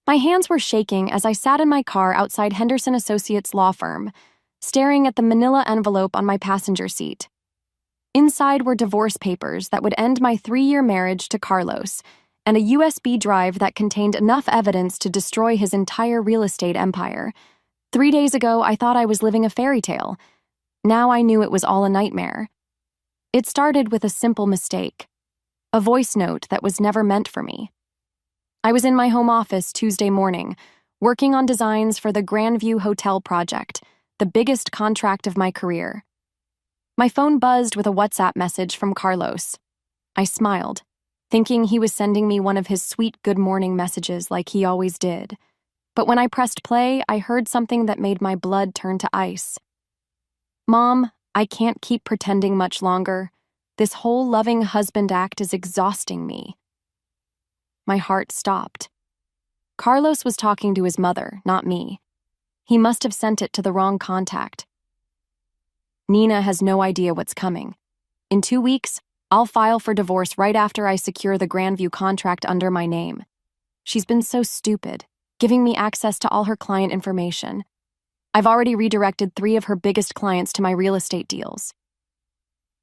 My hands were shaking as I sat in my car outside Henderson Associates law firm, staring at the manila envelope on my passenger seat. Inside were divorce papers that would end my 3-year marriage to Carlos, and a USB drive that contained enough evidence to destroy his entire real estate empire. 3 days ago, I thought I was living a fairy tale. Now I knew it was all a nightmare. It started with a simple mistake, a voice note that was never meant for me. I was in my home office Tuesday morning, working on designs for the Grandview Hotel project, the biggest contract of my career. My phone buzzed with a WhatsApp message from Carlos. I smiled, thinking he was sending me one of his sweet good morning messages like he always did. But when I pressed play, I heard something that made my blood turn to ice. "Mom, I can't keep pretending much longer. This whole loving husband act is exhausting me." My heart stopped. Carlos was talking to his mother, not me. He must have sent it to the wrong contact. "Nina has no idea what's coming. In 2 weeks, I'll file for divorce right after I secure the Grandview contract under my name. She's been so stupid, giving me access to all her client information. I've already redirected 3 of her biggest clients to my real estate deals."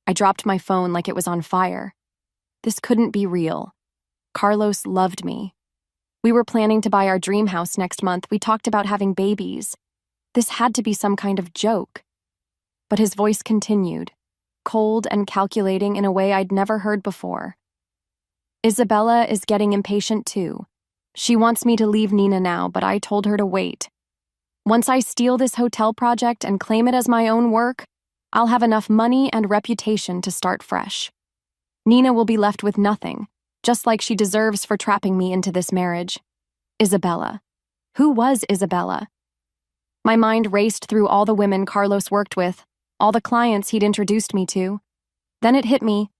I dropped my phone like it was on fire. This couldn't be real. Carlos loved me. We were planning to buy our dream house next month. We talked about having babies. This had to be some kind of joke. But his voice continued, cold and calculating in a way I'd never heard before. "Isabella is getting impatient too. She wants me to leave Nina now, but I told her to wait. Once I steal this hotel project and claim it as my own work, I'll have enough money and reputation to start fresh. Nina will be left with nothing, just like she deserves for trapping me into this marriage." Isabella. Who was Isabella? My mind raced through all the women Carlos worked with, all the clients he'd introduced me to. Then it hit me.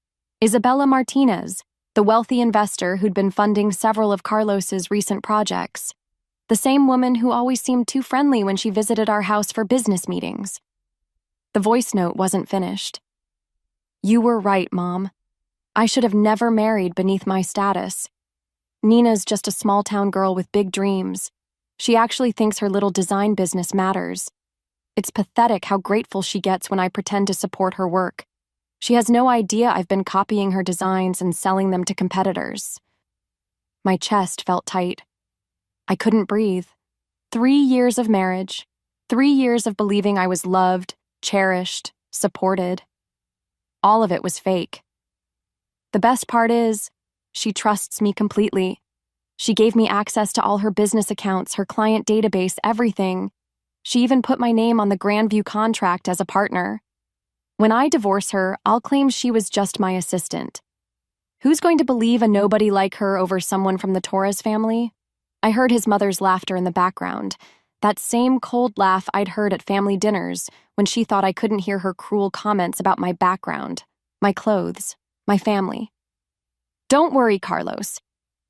Isabella Martinez, the wealthy investor who'd been funding several of Carlos's recent projects. The same woman who always seemed too friendly when she visited our house for business meetings. The voice note wasn't finished. "You were right, Mom. I should have never married beneath my status. Nina's just a small-town girl with big dreams. She actually thinks her little design business matters. It's pathetic how grateful she gets when I pretend to support her work. She has no idea I've been copying her designs and selling them to competitors." My chest felt tight. I couldn't breathe. 3 years of marriage, 3 years of believing I was loved, cherished, supported. All of it was fake. The best part is, she trusts me completely. She gave me access to all her business accounts, her client database, everything. She even put my name on the Grandview contract as a partner. When I divorce her, I'll claim she was just my assistant. Who's going to believe a nobody like her over someone from the Torres family? I heard his mother's laughter in the background, that same cold laugh I'd heard at family dinners when she thought I couldn't hear her cruel comments about my background, my clothes, my family. "Don't worry, Carlos.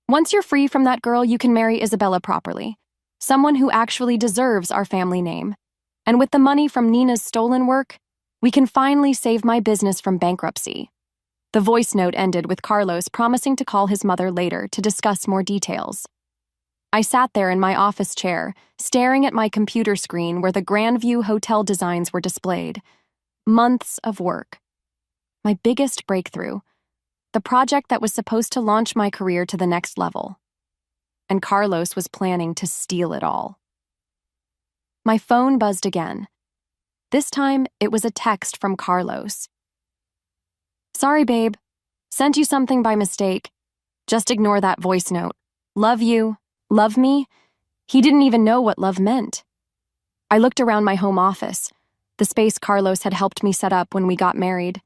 Once you're free from that girl, you can marry Isabella properly, someone who actually deserves our family name. And with the money from Nina's stolen work, we can finally save my business from bankruptcy." The voice note ended with Carlos promising to call his mother later to discuss more details. I sat there in my office chair, staring at my computer screen where the Grandview hotel designs were displayed. Months of work. My biggest breakthrough. The project that was supposed to launch my career to the next level. And Carlos was planning to steal it all. My phone buzzed again. This time, it was a text from Carlos. "Sorry, babe. Sent you something by mistake. Just ignore that voice note. Love you. Love me?" He didn't even know what love meant. I looked around my home office, the space Carlos had helped me set up when we got married.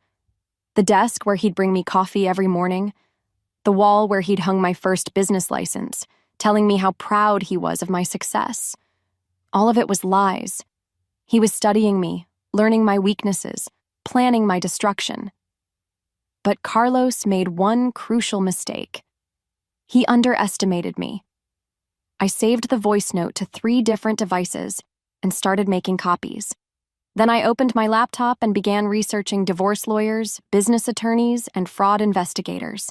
The desk where he'd bring me coffee every morning. The wall where he'd hung my first business license, telling me how proud he was of my success. All of it was lies. He was studying me, learning my weaknesses, planning my destruction. But Carlos made one crucial mistake. He underestimated me. I saved the voice note to 3 different devices and started making copies. Then I opened my laptop and began researching divorce lawyers, business attorneys, and fraud investigators.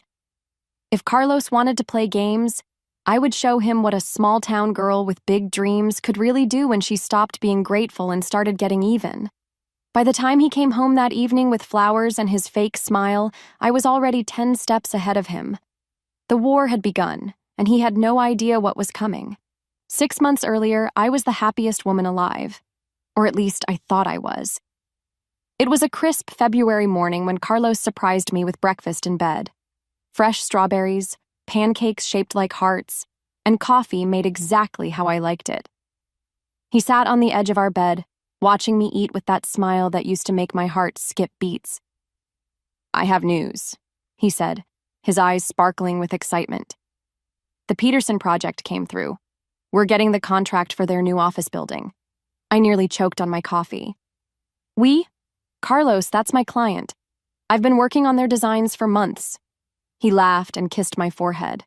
If Carlos wanted to play games, I would show him what a small-town girl with big dreams could really do when she stopped being grateful and started getting even. By the time he came home that evening with flowers and his fake smile, I was already 10 steps ahead of him. The war had begun, and he had no idea what was coming. 6 months earlier, I was the happiest woman alive. Or at least I thought I was. It was a crisp February morning when Carlos surprised me with breakfast in bed. Fresh strawberries, pancakes shaped like hearts, and coffee made exactly how I liked it. He sat on the edge of our bed, watching me eat with that smile that used to make my heart skip beats. "I have news," he said, his eyes sparkling with excitement. "The Peterson project came through. We're getting the contract for their new office building." I nearly choked on my coffee. "We? Carlos, that's my client. I've been working on their designs for months." He laughed and kissed my forehead.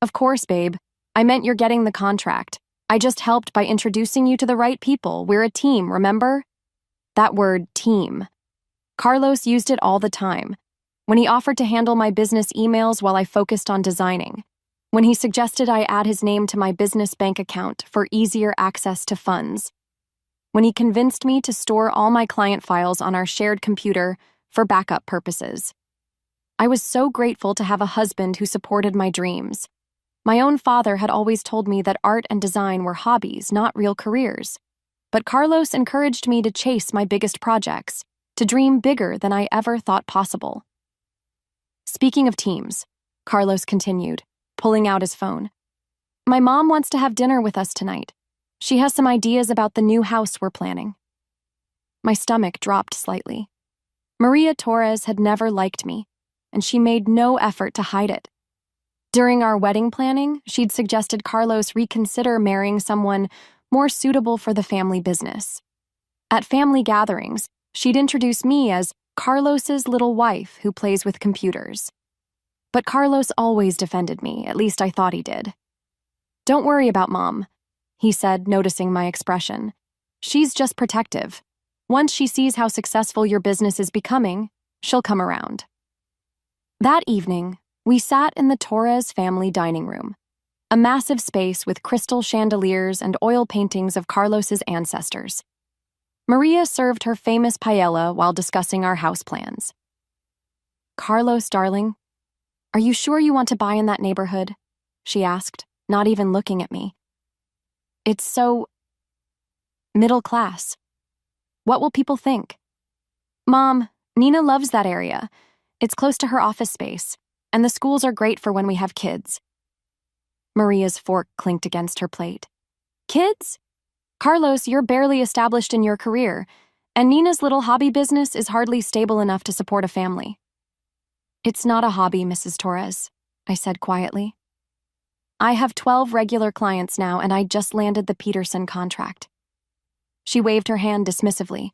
"Of course, babe. I meant you're getting the contract. I just helped by introducing you to the right people. We're a team, remember?" That word, team. Carlos used it all the time. When he offered to handle my business emails while I focused on designing. When he suggested I add his name to my business bank account for easier access to funds. When he convinced me to store all my client files on our shared computer for backup purposes. I was so grateful to have a husband who supported my dreams. My own father had always told me that art and design were hobbies, not real careers. But Carlos encouraged me to chase my biggest projects, to dream bigger than I ever thought possible. Speaking of teams, Carlos continued, pulling out his phone. "My mom wants to have dinner with us tonight. She has some ideas about the new house we're planning." My stomach dropped slightly. Maria Torres had never liked me, and she made no effort to hide it. During our wedding planning, she'd suggested Carlos reconsider marrying someone more suitable for the family business. At family gatherings, she'd introduce me as Carlos's little wife who plays with computers. But Carlos always defended me, at least I thought he did. "Don't worry about Mom," he said, noticing my expression. "She's just protective. Once she sees how successful your business is becoming, she'll come around." That evening, we sat in the Torres family dining room, a massive space with crystal chandeliers and oil paintings of Carlos's ancestors. Maria served her famous paella while discussing our house plans. "Carlos, darling, are you sure you want to buy in that neighborhood?" she asked, not even looking at me. "It's so middle class. What will people think?" "Mom, Nina loves that area. It's close to her office space, and the schools are great for when we have kids." Maria's fork clinked against her plate. "Kids? Carlos, you're barely established in your career, and Nina's little hobby business is hardly stable enough to support a family." "It's not a hobby, Mrs. Torres," I said quietly. "I have 12 regular clients now, and I just landed the Peterson contract." She waved her hand dismissively.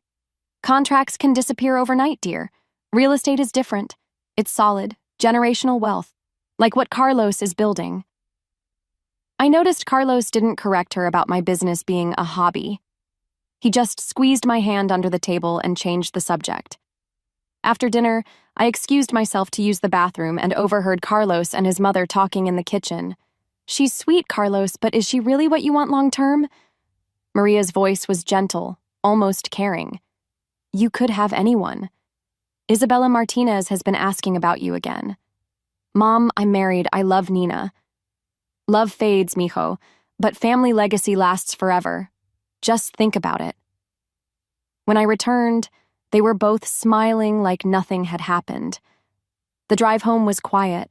"Contracts can disappear overnight, dear. Real estate is different. It's solid, generational wealth, like what Carlos is building." I noticed Carlos didn't correct her about my business being a hobby. He just squeezed my hand under the table and changed the subject. After dinner, I excused myself to use the bathroom and overheard Carlos and his mother talking in the kitchen. "She's sweet, Carlos, but is she really what you want long-term?" Maria's voice was gentle, almost caring. "You could have anyone. Isabella Martinez has been asking about you again." "Mom, I'm married. I love Nina." "Love fades, mijo, but family legacy lasts forever. Just think about it." When I returned, they were both smiling like nothing had happened. The drive home was quiet.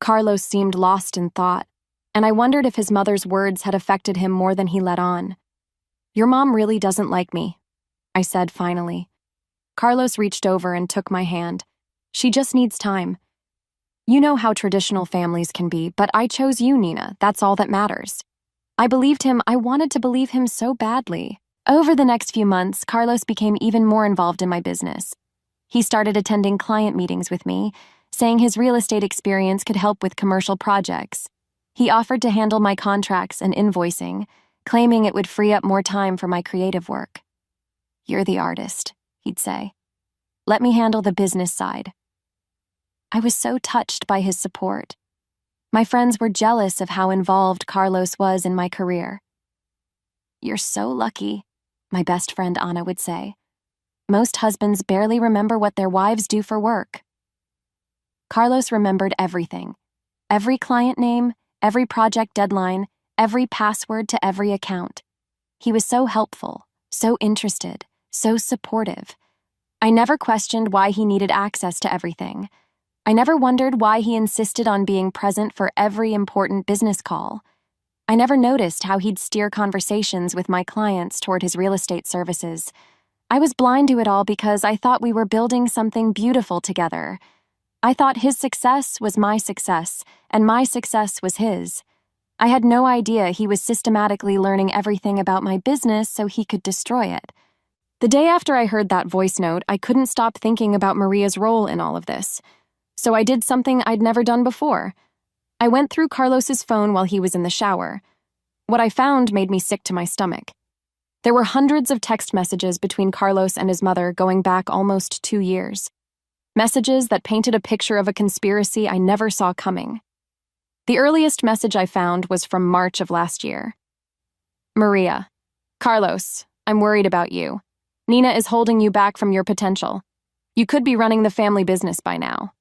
Carlos seemed lost in thought, and I wondered if his mother's words had affected him more than he let on. "Your mom really doesn't like me," I said finally. Carlos reached over and took my hand. "She just needs time. You know how traditional families can be, but I chose you, Nina. That's all that matters." I believed him. I wanted to believe him so badly. Over the next few months, Carlos became even more involved in my business. He started attending client meetings with me, saying his real estate experience could help with commercial projects. He offered to handle my contracts and invoicing, claiming it would free up more time for my creative work. "You're the artist," he'd say. "Let me handle the business side." I was so touched by his support. My friends were jealous of how involved Carlos was in my career. "You're so lucky," my best friend Anna would say. "Most husbands barely remember what their wives do for work." Carlos remembered everything. Every client name, every project deadline, every password to every account. He was so helpful, so interested, so supportive. I never questioned why he needed access to everything. I never wondered why he insisted on being present for every important business call. I never noticed how he'd steer conversations with my clients toward his real estate services. I was blind to it all because I thought we were building something beautiful together. I thought his success was my success, and my success was his. I had no idea he was systematically learning everything about my business so he could destroy it. The day after I heard that voice note, I couldn't stop thinking about Maria's role in all of this. So I did something I'd never done before. I went through Carlos's phone while he was in the shower. What I found made me sick to my stomach. There were hundreds of text messages between Carlos and his mother going back almost 2 years. Messages that painted a picture of a conspiracy I never saw coming. The earliest message I found was from March of last year. "Maria, Carlos, I'm worried about you. Nina is holding you back from your potential. You could be running the family business by now.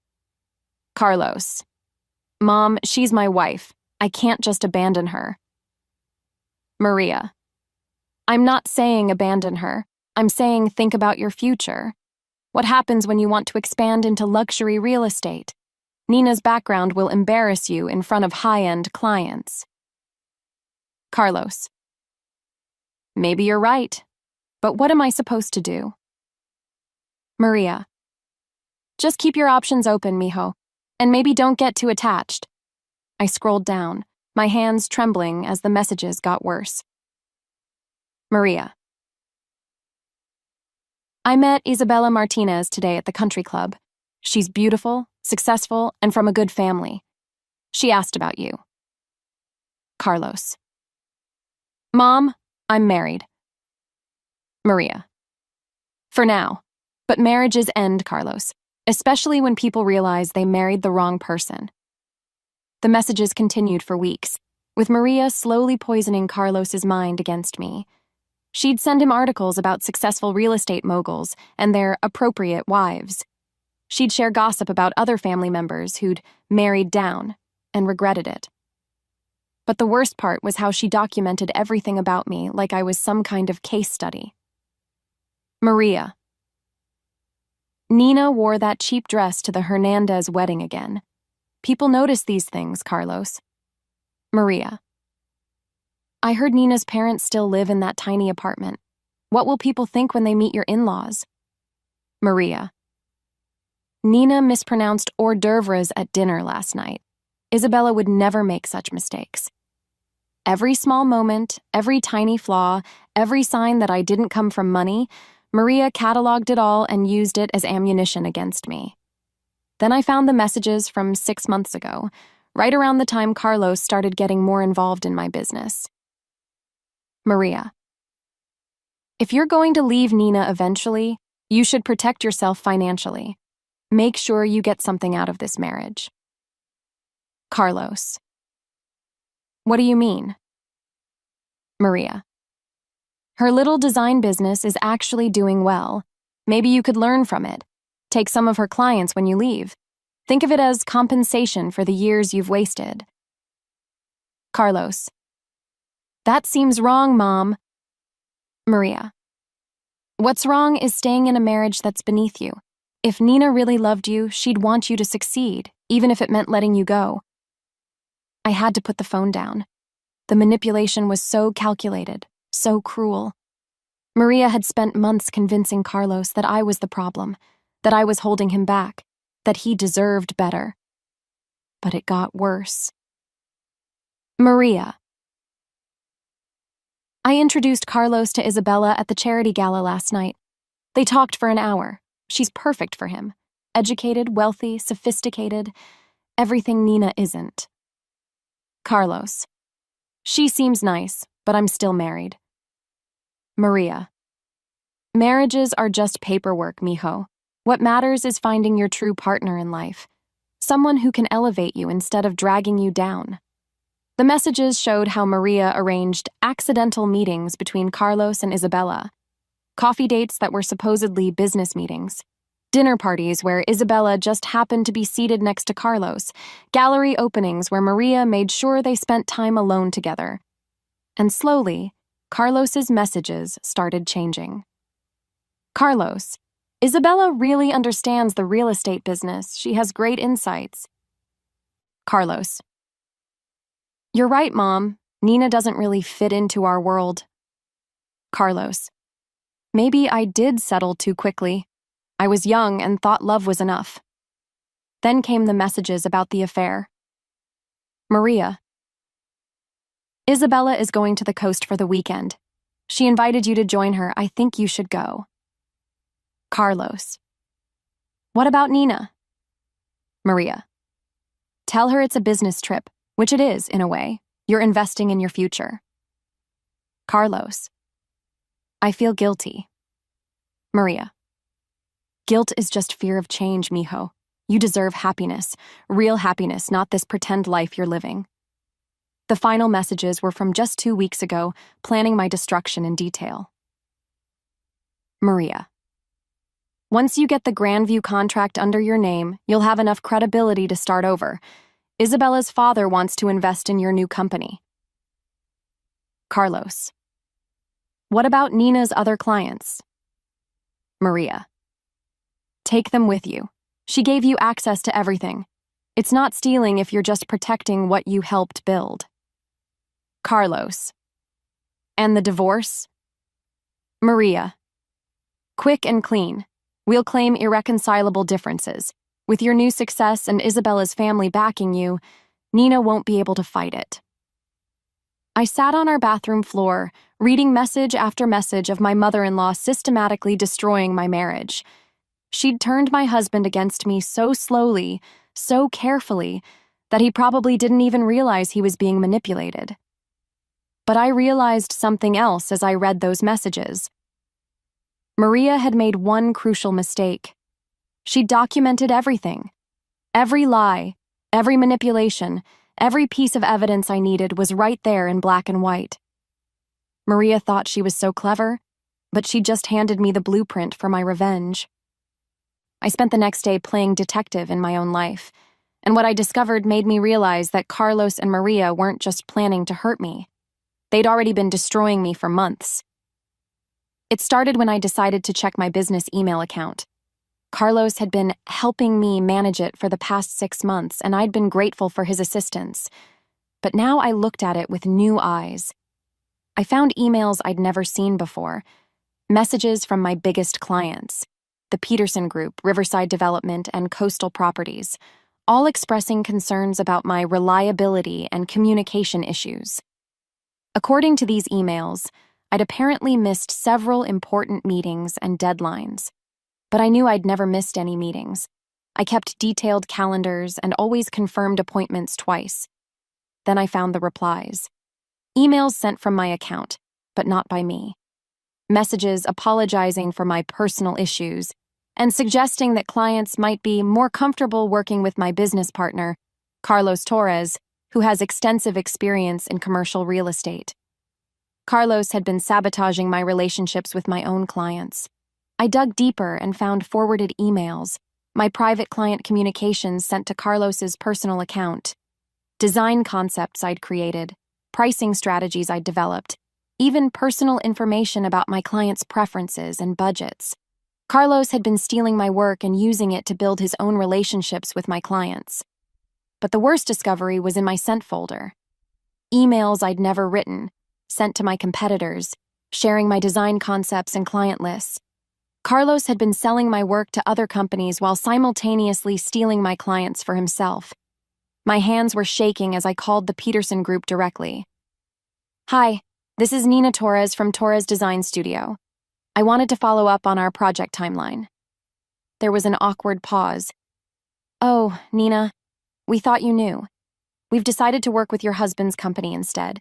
Carlos, Mom, she's my wife. I can't just abandon her. Maria, I'm not saying abandon her. I'm saying think about your future. What happens when you want to expand into luxury real estate? Nina's background will embarrass you in front of high-end clients. Carlos, maybe you're right, but what am I supposed to do? Maria, just keep your options open, mijo, and maybe don't get too attached. I scrolled down, my hands trembling as the messages got worse. Maria, I met Isabella Martinez today at the country club. She's beautiful, successful, and from a good family. She asked about you. Carlos, Mom, I'm married. Maria, for now, but marriages end, Carlos, especially when people realize they married the wrong person. The messages continued for weeks, with Maria slowly poisoning Carlos's mind against me. She'd send him articles about successful real estate moguls and their appropriate wives. She'd share gossip about other family members who'd married down and regretted it. But the worst part was how she documented everything about me like I was some kind of case study. Maria, Nina wore that cheap dress to the Hernandez wedding again. People notice these things, Carlos. Maria, I heard Nina's parents still live in that tiny apartment. What will people think when they meet your in-laws? Maria, Nina mispronounced hors d'oeuvres at dinner last night. Isabella would never make such mistakes. Every small moment, every tiny flaw, every sign that I didn't come from money, Maria cataloged it all and used it as ammunition against me. Then I found the messages from 6 months ago, right around the time Carlos started getting more involved in my business. Maria, if you're going to leave Nina eventually, you should protect yourself financially. Make sure you get something out of this marriage. Carlos, what do you mean? Maria, her little design business is actually doing well. Maybe you could learn from it. Take some of her clients when you leave. Think of it as compensation for the years you've wasted. Carlos, that seems wrong, Mom. Maria, what's wrong is staying in a marriage that's beneath you. If Nina really loved you, she'd want you to succeed, even if it meant letting you go. I had to put the phone down. The manipulation was so calculated, so cruel. Maria had spent months convincing Carlos that I was the problem, that I was holding him back, that he deserved better. But it got worse. Maria, I introduced Carlos to Isabella at the charity gala last night. They talked for an hour. She's perfect for him. Educated, wealthy, sophisticated. Everything Nina isn't. Carlos, she seems nice, but I'm still married. Maria, marriages are just paperwork, mijo. What matters is finding your true partner in life. someone who can elevate you instead of dragging you down. The messages showed how Maria arranged accidental meetings between Carlos and Isabella, coffee dates that were supposedly business meetings, dinner parties where Isabella just happened to be seated next to Carlos, gallery openings where Maria made sure they spent time alone together. And slowly, Carlos's messages started changing. Carlos, Isabella really understands the real estate business. She has great insights. Carlos, you're right, Mom. Nina doesn't really fit into our world. Carlos, maybe I did settle too quickly. I was young and thought love was enough. Then came the messages about the affair. Maria, Isabella is going to the coast for the weekend. She invited you to join her. I think you should go. Carlos, what about Nina? Maria, tell her it's a business trip, which it is, in a way. You're investing in your future. Carlos, I feel guilty. Maria, guilt is just fear of change, mijo. You deserve happiness, real happiness, not this pretend life you're living. The final messages were from just 2 weeks ago, planning my destruction in detail. Maria, once you get the Grandview contract under your name, you'll have enough credibility to start over. Isabella's father wants to invest in your new company. Carlos, what about Nina's other clients? Maria, take them with you. She gave you access to everything. It's not stealing if you're just protecting what you helped build. Carlos, and the divorce? Maria, quick and clean. We'll claim irreconcilable differences. With your new success and Isabella's family backing you, Nina won't be able to fight it. I sat on our bathroom floor, reading message after message of my mother-in-law systematically destroying my marriage. She'd turned my husband against me so slowly, so carefully, that he probably didn't even realize he was being manipulated. But I realized something else as I read those messages. Maria had made one crucial mistake. She documented everything. Every lie, every manipulation, every piece of evidence I needed was right there in black and white. Maria thought she was so clever, but she just handed me the blueprint for my revenge. I spent the next day playing detective in my own life, and what I discovered made me realize that Carlos and Maria weren't just planning to hurt me. They'd already been destroying me for months. It started when I decided to check my business email account. Carlos had been helping me manage it for the past 6 months, and I'd been grateful for his assistance. But now I looked at it with new eyes. I found emails I'd never seen before, messages from my biggest clients, the Peterson Group, Riverside Development, and Coastal Properties, all expressing concerns about my reliability and communication issues. According to these emails, I'd apparently missed several important meetings and deadlines. But I knew I'd never missed any meetings. I kept detailed calendars and always confirmed appointments twice. Then I found the replies. Emails sent from my account, but not by me. Messages apologizing for my personal issues and suggesting that clients might be more comfortable working with my business partner, Carlos Torres, who has extensive experience in commercial real estate. Carlos had been sabotaging my relationships with my own clients. I dug deeper and found forwarded emails, my private client communications sent to Carlos's personal account, design concepts I'd created, pricing strategies I'd developed, even personal information about my clients' preferences and budgets. Carlos had been stealing my work and using it to build his own relationships with my clients. But the worst discovery was in my sent folder. Emails I'd never written, sent to my competitors, sharing my design concepts and client lists. Carlos had been selling my work to other companies while simultaneously stealing my clients for himself. My hands were shaking as I called the Peterson Group directly. Hi, this is Nina Torres from Torres Design Studio. I wanted to follow up on our project timeline. There was an awkward pause. Oh, Nina, we thought you knew. We've decided to work with your husband's company instead.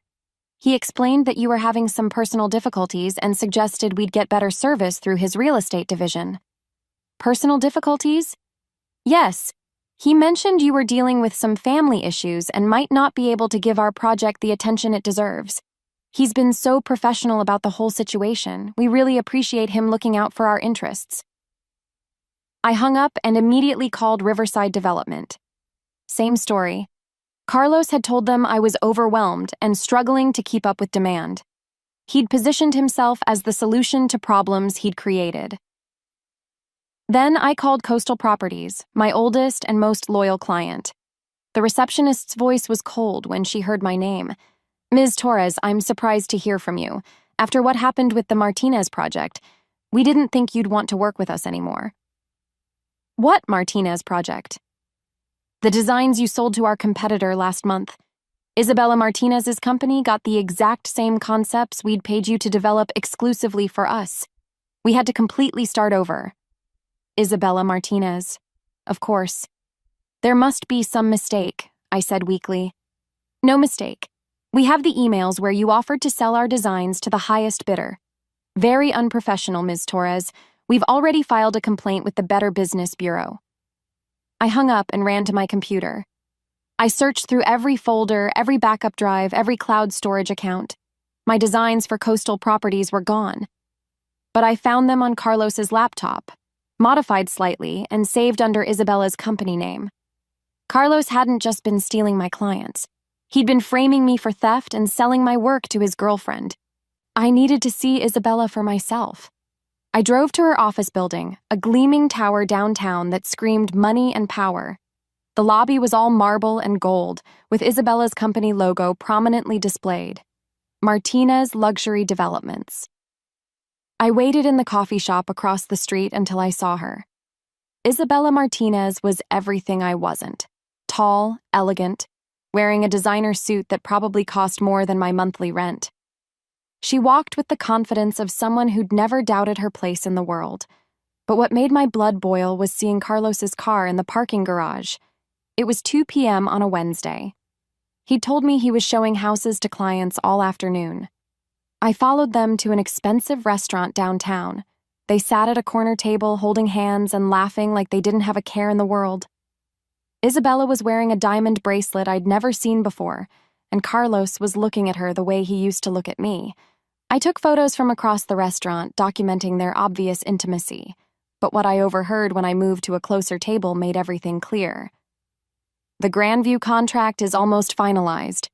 He explained that you were having some personal difficulties and suggested we'd get better service through his real estate division. Personal difficulties? Yes. He mentioned you were dealing with some family issues and might not be able to give our project the attention it deserves. He's been so professional about the whole situation. We really appreciate him looking out for our interests. I hung up and immediately called Riverside Development. Same story. Carlos had told them I was overwhelmed and struggling to keep up with demand. He'd positioned himself as the solution to problems he'd created. Then I called Coastal Properties, my oldest and most loyal client. The receptionist's voice was cold when she heard my name. Ms. Torres, I'm surprised to hear from you. After what happened with the Martinez project, we didn't think you'd want to work with us anymore. What Martinez project? The designs you sold to our competitor last month. Isabella Martinez's company got the exact same concepts we'd paid you to develop exclusively for us. We had to completely start over. Isabella Martinez. Of course. There must be some mistake, I said weakly. No mistake. We have the emails where you offered to sell our designs to the highest bidder. Very unprofessional, Ms. Torres. We've already filed a complaint with the Better Business Bureau. I hung up and ran to my computer. I searched through every folder, every backup drive, every cloud storage account. My designs for Coastal Properties were gone. But I found them on Carlos's laptop, modified slightly and saved under Isabella's company name. Carlos hadn't just been stealing my clients. He'd been framing me for theft and selling my work to his girlfriend. I needed to see Isabella for myself. I drove to her office building, a gleaming tower downtown that screamed money and power. The lobby was all marble and gold, with Isabella's company logo prominently displayed. Martinez Luxury Developments. I waited in the coffee shop across the street until I saw her. Isabella Martinez was everything I wasn't. Tall, elegant, wearing a designer suit that probably cost more than my monthly rent. She walked with the confidence of someone who'd never doubted her place in the world. But what made my blood boil was seeing Carlos's car in the parking garage. It was 2 p.m. on a Wednesday. He'd told me he was showing houses to clients all afternoon. I followed them to an expensive restaurant downtown. They sat at a corner table holding hands and laughing like they didn't have a care in the world. Isabella was wearing a diamond bracelet I'd never seen before, and Carlos was looking at her the way he used to look at me. I took photos from across the restaurant, documenting their obvious intimacy, but what I overheard when I moved to a closer table made everything clear. The Grandview contract is almost finalized,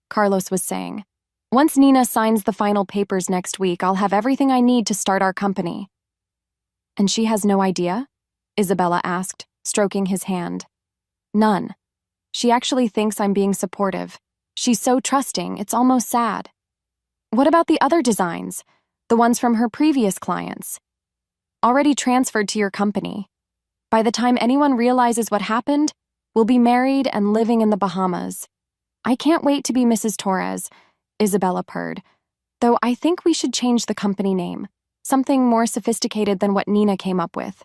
Carlos was saying. Once Nina signs the final papers next week, I'll have everything I need to start our company. And she has no idea? Isabella asked, stroking his hand. None. She actually thinks I'm being supportive. She's so trusting, it's almost sad. What about the other designs? The ones from her previous clients? Already transferred to your company. By the time anyone realizes what happened, we'll be married and living in the Bahamas. I can't wait to be Mrs. Torres, Isabella purred, though I think we should change the company name, something more sophisticated than what Nina came up with.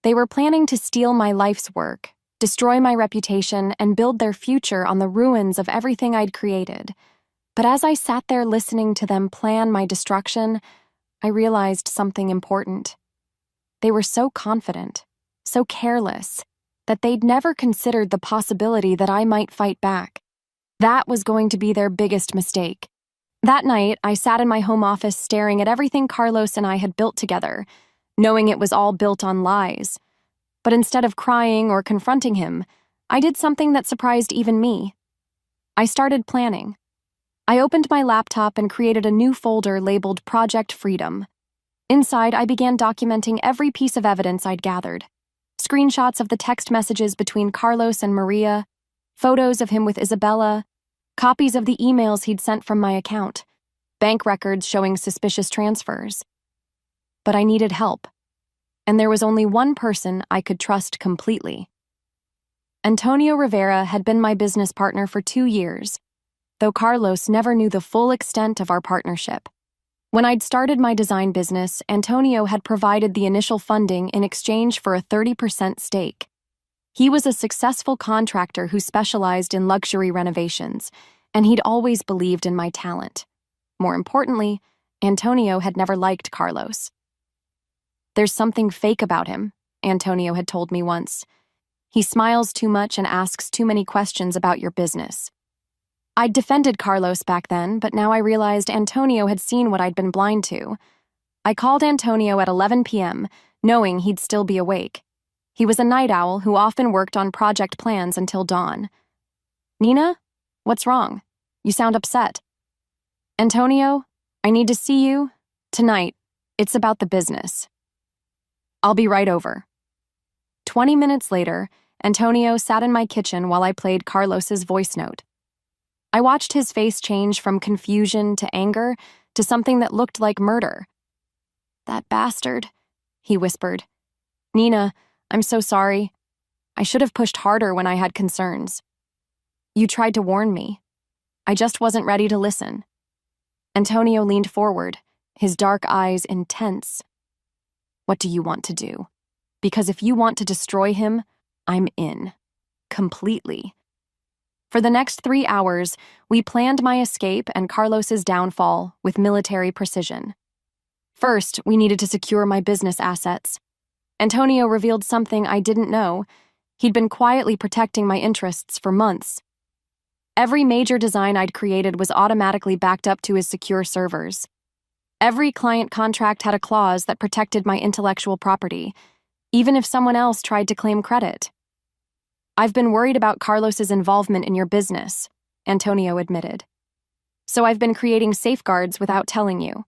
They were planning to steal my life's work, destroy my reputation, and build their future on the ruins of everything I'd created. But as I sat there listening to them plan my destruction, I realized something important. They were so confident, so careless, that they'd never considered the possibility that I might fight back. That was going to be their biggest mistake. That night, I sat in my home office staring at everything Carlos and I had built together, knowing it was all built on lies. But instead of crying or confronting him, I did something that surprised even me. I started planning. I opened my laptop and created a new folder labeled Project Freedom. Inside, I began documenting every piece of evidence I'd gathered. Screenshots of the text messages between Carlos and Maria, photos of him with Isabella, copies of the emails he'd sent from my account, bank records showing suspicious transfers. But I needed help, and there was only one person I could trust completely. Antonio Rivera had been my business partner for 2 years, though Carlos never knew the full extent of our partnership. When I'd started my design business, Antonio had provided the initial funding in exchange for a 30% stake. He was a successful contractor who specialized in luxury renovations, and he'd always believed in my talent. More importantly, Antonio had never liked Carlos. There's something fake about him, Antonio had told me once. He smiles too much and asks too many questions about your business. I'd defended Carlos back then, but now I realized Antonio had seen what I'd been blind to. I called Antonio at 11 p.m., knowing he'd still be awake. He was a night owl who often worked on project plans until dawn. Nina? What's wrong? You sound upset. Antonio, I need to see you. Tonight. It's about the business. I'll be right over. 20 minutes later, Antonio sat in my kitchen while I played Carlos's voice note. I watched his face change from confusion to anger to something that looked like murder. That bastard, he whispered. Nina, I'm so sorry. I should have pushed harder when I had concerns. You tried to warn me. I just wasn't ready to listen. Antonio leaned forward, his dark eyes intense. What do you want to do? Because if you want to destroy him, I'm in. Completely. For the next 3 hours, we planned my escape and Carlos's downfall with military precision. First, we needed to secure my business assets. Antonio revealed something I didn't know. He'd been quietly protecting my interests for months. Every major design I'd created was automatically backed up to his secure servers. Every client contract had a clause that protected my intellectual property, even if someone else tried to claim credit. I've been worried about Carlos's involvement in your business, Antonio admitted. So I've been creating safeguards without telling you.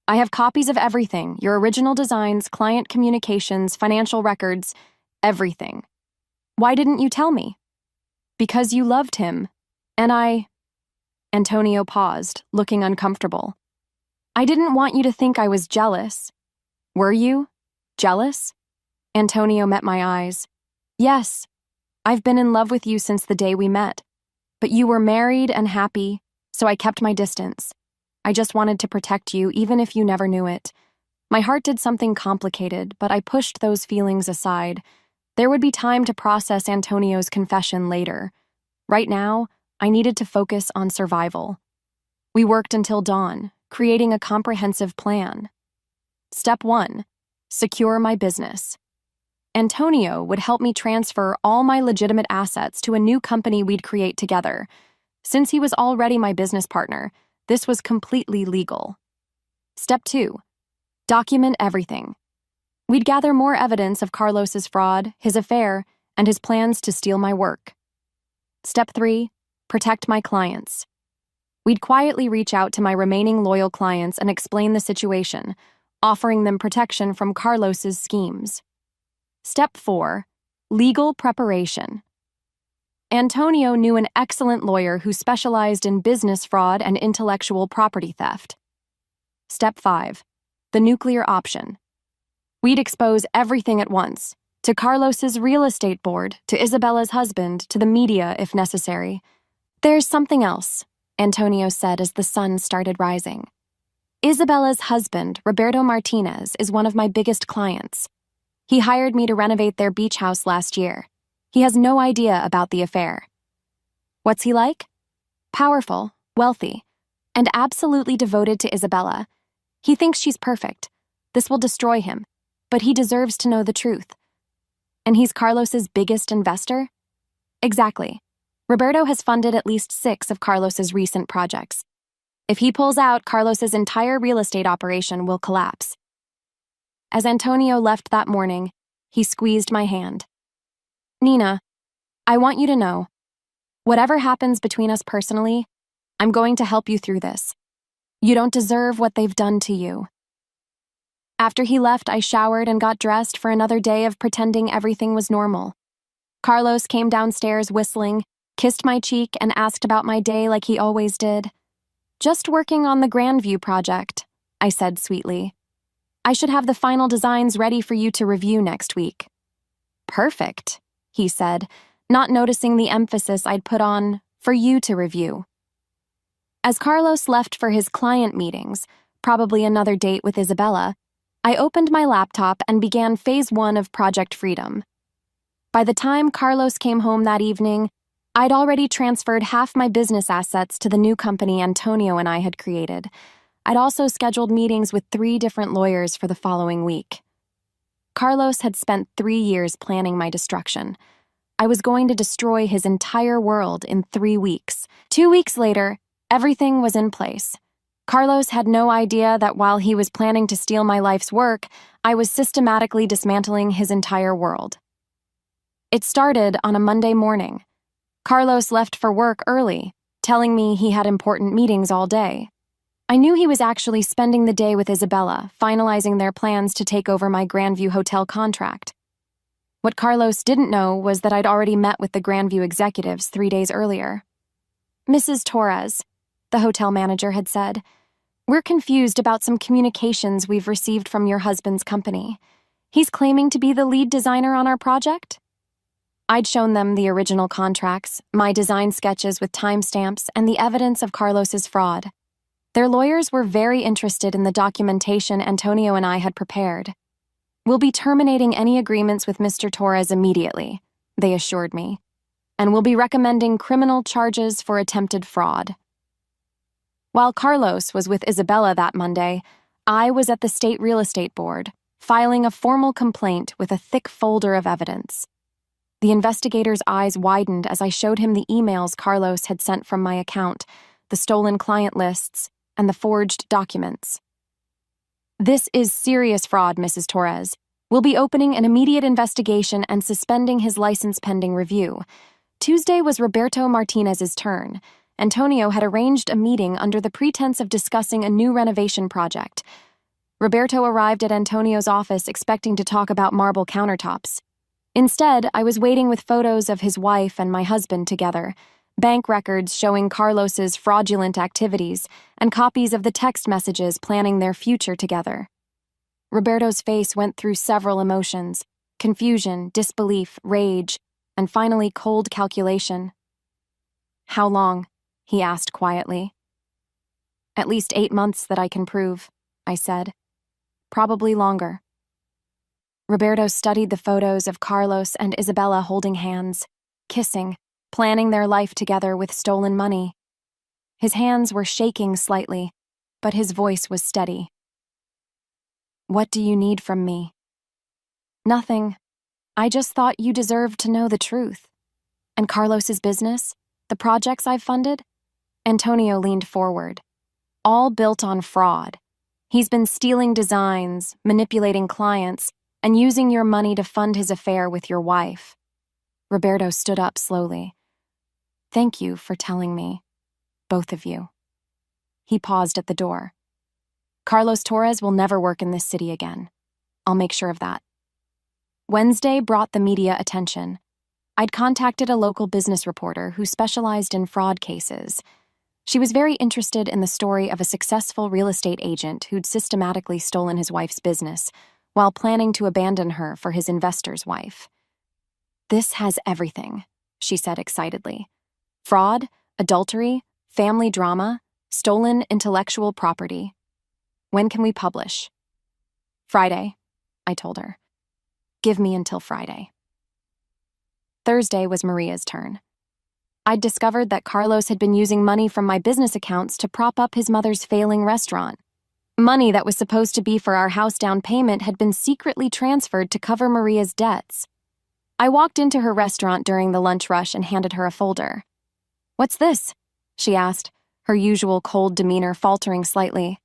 I have copies of everything, your original designs, client communications, financial records, everything. Why didn't you tell me? Because you loved him, and I... Antonio paused, looking uncomfortable. I didn't want you to think I was jealous. Were you? Jealous? Antonio met my eyes. Yes. I've been in love with you since the day we met. But you were married and happy, so I kept my distance. I just wanted to protect you, even if you never knew it. My heart did something complicated, but I pushed those feelings aside. There would be time to process Antonio's confession later. Right now, I needed to focus on survival. We worked until dawn, creating a comprehensive plan. Step 1. Secure my business. Antonio would help me transfer all my legitimate assets to a new company we'd create together. Since he was already my business partner, this was completely legal. Step 2. Document everything. We'd gather more evidence of Carlos's fraud, his affair, and his plans to steal my work. Step 3. Protect my clients. We'd quietly reach out to my remaining loyal clients and explain the situation, offering them protection from Carlos's schemes. Step 4. Legal preparation. Antonio knew an excellent lawyer who specialized in business fraud and intellectual property theft. Step 5. The nuclear option. We'd expose everything at once, to Carlos's real estate board, to Isabella's husband, to the media if necessary. There's something else, Antonio said as the sun started rising. Isabella's husband, Roberto Martinez, is one of my biggest clients. He hired me to renovate their beach house last year. He has no idea about the affair. What's he like? Powerful, wealthy, and absolutely devoted to Isabella. He thinks she's perfect. This will destroy him, but he deserves to know the truth. And he's Carlos's biggest investor? Exactly. Roberto has funded at least 6 of Carlos's recent projects. If he pulls out, Carlos's entire real estate operation will collapse. As Antonio left that morning, he squeezed my hand. Nina, I want you to know, whatever happens between us personally, I'm going to help you through this. You don't deserve what they've done to you. After he left, I showered and got dressed for another day of pretending everything was normal. Carlos came downstairs whistling, kissed my cheek, and asked about my day like he always did. Just working on the Grandview project, I said sweetly. I should have the final designs ready for you to review next week. Perfect, he said, not noticing the emphasis I'd put on for you to review. As Carlos left for his client meetings, probably another date with Isabella, I opened my laptop and began phase 1 of Project Freedom. By the time Carlos came home that evening, I'd already transferred half my business assets to the new company Antonio and I had created. I'd also scheduled meetings with 3 different lawyers for the following week. Carlos had spent 3 years planning my destruction. I was going to destroy his entire world in 3 weeks. 2 weeks later, everything was in place. Carlos had no idea that while he was planning to steal my life's work, I was systematically dismantling his entire world. It started on a Monday morning. Carlos left for work early, telling me he had important meetings all day. I knew he was actually spending the day with Isabella, finalizing their plans to take over my Grandview Hotel contract. What Carlos didn't know was that I'd already met with the Grandview executives 3 days earlier. "Mrs. Torres," the hotel manager had said, "we're confused about some communications we've received from your husband's company. He's claiming to be the lead designer on our project?" I'd shown them the original contracts, my design sketches with timestamps, and the evidence of Carlos's fraud. Their lawyers were very interested in the documentation Antonio and I had prepared. "We'll be terminating any agreements with Mr. Torres immediately," they assured me, "and we'll be recommending criminal charges for attempted fraud." While Carlos was with Isabella that Monday, I was at the State Real Estate Board, filing a formal complaint with a thick folder of evidence. The investigator's eyes widened as I showed him the emails Carlos had sent from my account, the stolen client lists, and the forged documents. "This is serious fraud, Mrs. Torres. We'll be opening an immediate investigation and suspending his license pending review." Tuesday was Roberto Martinez's turn. Antonio had arranged a meeting under the pretense of discussing a new renovation project. Roberto arrived at Antonio's office expecting to talk about marble countertops. Instead, I was waiting with photos of his wife and my husband together, bank records showing Carlos's fraudulent activities, and copies of the text messages planning their future together. Roberto's face went through several emotions: confusion, disbelief, rage, and finally cold calculation. "How long?" he asked quietly. "At least 8 months that I can prove," I said. "Probably longer." Roberto studied the photos of Carlos and Isabella holding hands, kissing, planning their life together with stolen money. His hands were shaking slightly, but his voice was steady. "What do you need from me?" "Nothing. I just thought you deserved to know the truth. And Carlos's business? The projects I've funded?" Antonio leaned forward. "All built on fraud. He's been stealing designs, manipulating clients, and using your money to fund his affair with your wife." Roberto stood up slowly. "Thank you for telling me, both of you." He paused at the door. "Carlos Torres will never work in this city again. I'll make sure of that." Wednesday brought the media attention. I'd contacted a local business reporter who specialized in fraud cases. She was very interested in the story of a successful real estate agent who'd systematically stolen his wife's business while planning to abandon her for his investor's wife. "This has everything," she said excitedly. "Fraud, adultery, family drama, stolen intellectual property. When can we publish?" "Friday," I told her. "Give me until Friday." Thursday was Maria's turn. I'd discovered that Carlos had been using money from my business accounts to prop up his mother's failing restaurant. Money that was supposed to be for our house down payment had been secretly transferred to cover Maria's debts. I walked into her restaurant during the lunch rush and handed her a folder. "What's this?" she asked, her usual cold demeanor faltering slightly.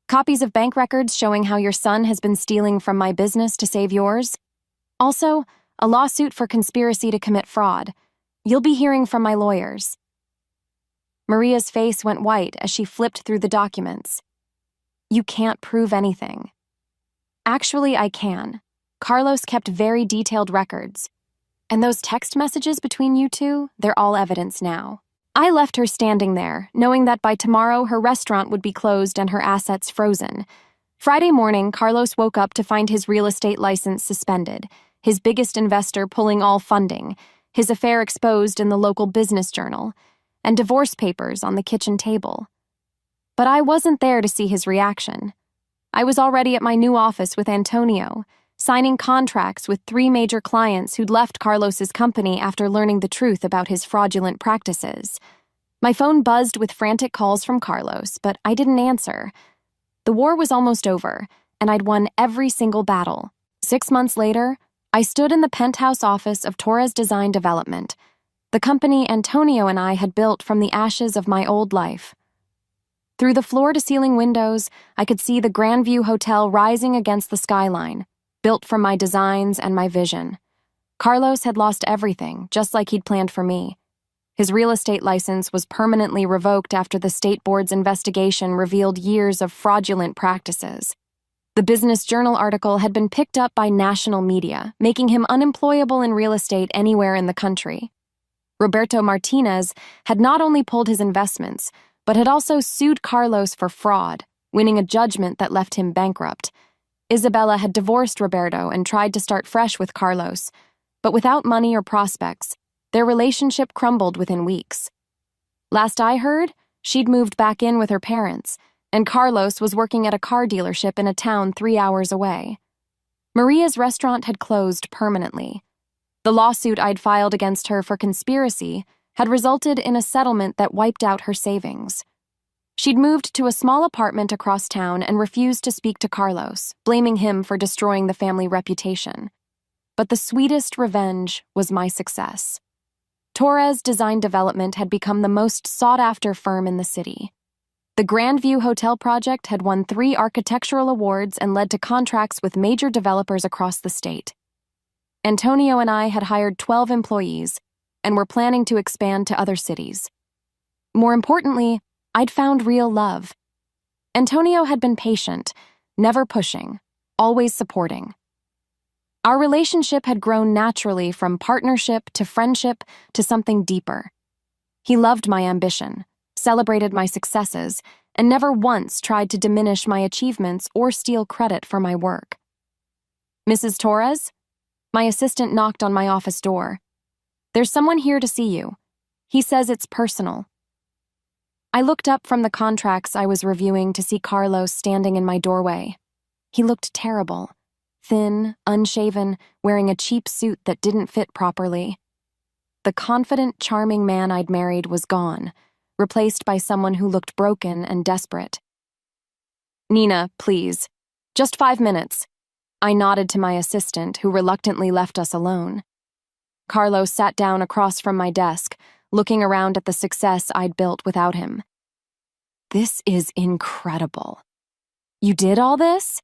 "Copies of bank records showing how your son has been stealing from my business to save yours. Also, a lawsuit for conspiracy to commit fraud. You'll be hearing from my lawyers." Maria's face went white as she flipped through the documents. "You can't prove anything." "Actually, I can. Carlos kept very detailed records. And those text messages between you two, they're all evidence now." I left her standing there, knowing that by tomorrow her restaurant would be closed and her assets frozen. Friday morning, Carlos woke up to find his real estate license suspended, his biggest investor pulling all funding, his affair exposed in the local business journal, and divorce papers on the kitchen table. But I wasn't there to see his reaction. I was already at my new office with Antonio, signing contracts with 3 major clients who'd left Carlos's company after learning the truth about his fraudulent practices. My phone buzzed with frantic calls from Carlos, but I didn't answer. The war was almost over, and I'd won every single battle. 6 months later, I stood in the penthouse office of Torres Design Development, the company Antonio and I had built from the ashes of my old life. Through the floor-to-ceiling windows, I could see the Grandview Hotel rising against the skyline, built from my designs and my vision. Carlos had lost everything, just like he'd planned for me. His real estate license was permanently revoked after the state board's investigation revealed years of fraudulent practices. The Business Journal article had been picked up by national media, making him unemployable in real estate anywhere in the country. Roberto Martinez had not only pulled his investments, but had also sued Carlos for fraud, winning a judgment that left him bankrupt. Isabella had divorced Roberto and tried to start fresh with Carlos, but without money or prospects, their relationship crumbled within weeks. Last I heard, she'd moved back in with her parents, and Carlos was working at a car dealership in a town 3 hours away. Maria's restaurant had closed permanently. The lawsuit I'd filed against her for conspiracy had resulted in a settlement that wiped out her savings. She'd moved to a small apartment across town and refused to speak to Carlos, blaming him for destroying the family reputation. But the sweetest revenge was my success. Torres Design Development had become the most sought-after firm in the city. The Grandview Hotel project had won 3 architectural awards and led to contracts with major developers across the state. Antonio and I had hired 12 employees and were planning to expand to other cities. More importantly, I'd found real love. Antonio had been patient, never pushing, always supporting. Our relationship had grown naturally from partnership to friendship to something deeper. He loved my ambition, celebrated my successes, and never once tried to diminish my achievements or steal credit for my work. "Mrs. Torres?" My assistant knocked on my office door. "There's someone here to see you. He says it's personal." I looked up from the contracts I was reviewing to see Carlos standing in my doorway. He looked terrible, thin, unshaven, wearing a cheap suit that didn't fit properly. The confident, charming man I'd married was gone, replaced by someone who looked broken and desperate. "Nina, please. Just 5 minutes." I nodded to my assistant, who reluctantly left us alone. Carlos sat down across from my desk, looking around at the success I'd built without him. "This is incredible. You did all this?"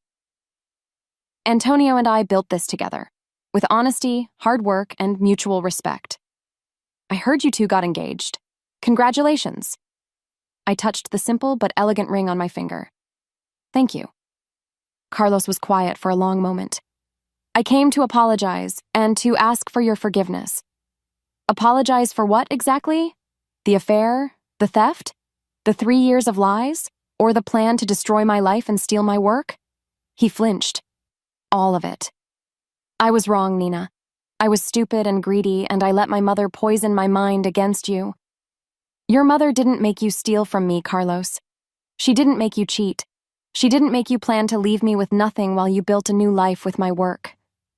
"Antonio and I built this together, with honesty, hard work, and mutual respect. I heard you two got engaged. Congratulations." I touched the simple but elegant ring on my finger. "Thank you." Carlos was quiet for a long moment. "I came to apologize and to ask for your forgiveness." "Apologize for what exactly? The affair? The theft? The 3 years of lies? Or the plan to destroy my life and steal my work?" He flinched. "All of it. I was wrong, Nina. I was stupid and greedy, and I let my mother poison my mind against you. Your mother didn't make you steal from me, Carlos. She didn't make you cheat. She didn't make you plan to leave me with nothing while you built a new life with my work.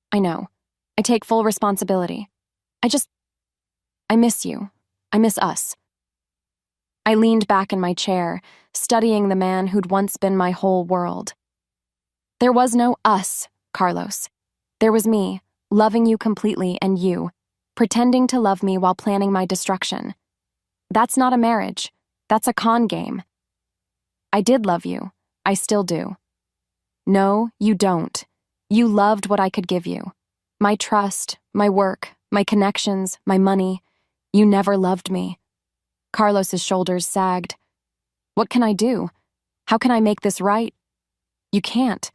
I know. I take full responsibility. I miss you. I miss us." I leaned back in my chair, studying the man who'd once been my whole world. "There was no us, Carlos. There was me, loving you completely, and you, pretending to love me while planning my destruction. That's not a marriage. That's a con game. I did love you. I still do. No, you don't. You loved what I could give you. My trust, my work, my connections, my money. You never loved me." Carlos's shoulders sagged. "What can I do? How can I make this right?" "You can't.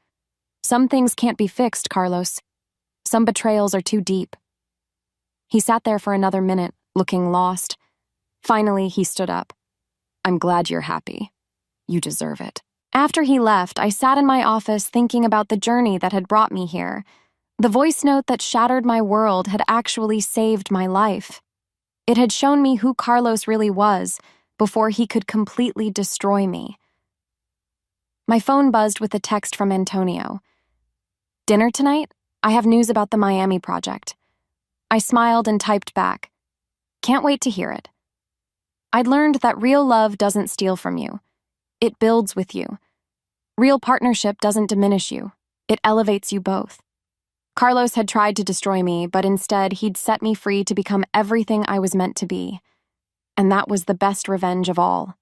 Some things can't be fixed, Carlos. Some betrayals are too deep." He sat there for another minute, looking lost. Finally, he stood up. "I'm glad you're happy. You deserve it." After he left, I sat in my office thinking about the journey that had brought me here. The voice note that shattered my world had actually saved my life. It had shown me who Carlos really was before he could completely destroy me. My phone buzzed with a text from Antonio. "Dinner tonight? I have news about the Miami project." I smiled and typed back, "Can't wait to hear it." I'd learned that real love doesn't steal from you. It builds with you. Real partnership doesn't diminish you. It elevates you both. Carlos had tried to destroy me, but instead he'd set me free to become everything I was meant to be. And that was the best revenge of all.